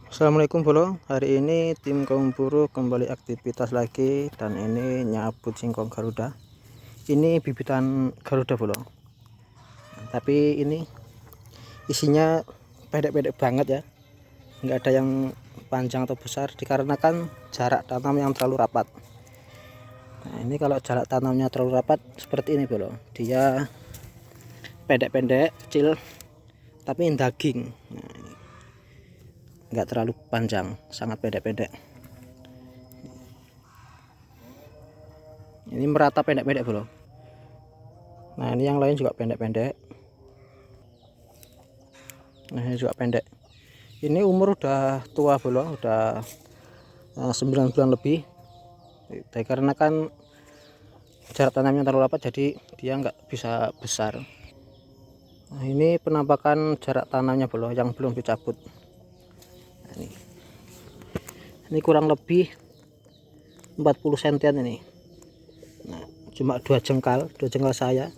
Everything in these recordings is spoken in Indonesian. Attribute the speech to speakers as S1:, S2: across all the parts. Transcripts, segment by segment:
S1: Assalamualaikum bro, hari ini tim kaum buruh kembali aktivitas lagi, dan ini nyabut singkong Garuda. Ini bibitan Garuda bro, tapi ini isinya pendek-pendek banget ya, nggak ada yang panjang atau besar dikarenakan jarak tanam yang terlalu rapat. Nah ini kalau jarak tanamnya terlalu rapat seperti ini bro, dia pendek-pendek kecil tapi daging. Nah, nggak terlalu panjang, sangat pendek-pendek. Ini merata pendek-pendek bro. Nah ini yang lain juga pendek-pendek. Nah ini juga pendek. Ini umur udah tua bro, udah 9 bulan lebih. Karena kan jarak tanamnya terlalu rapat, jadi dia nggak bisa besar. Nah ini penampakan jarak tanamnya bro yang belum dicabut. Nah, ini kurang lebih 40 sentian ini. Nah cuma dua jengkal saya.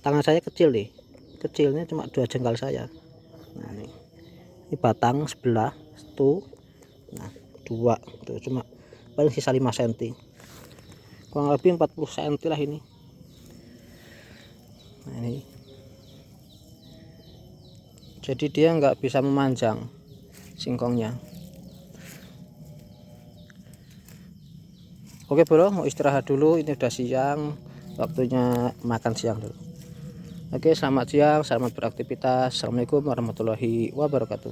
S1: Tangan saya kecil nih, kecilnya cuma 2 jengkal saya. Nah ini batang sebelah tuh, nah 2 tuh, cuma paling sisa 5 cm, kurang lebih 40 cm lah ini. Nah ini jadi dia nggak bisa memanjang singkongnya. Oke bro, mau istirahat dulu, ini udah siang, waktunya makan siang dulu. Oke, selamat siang, selamat beraktivitas. Assalamualaikum warahmatullahi wabarakatuh.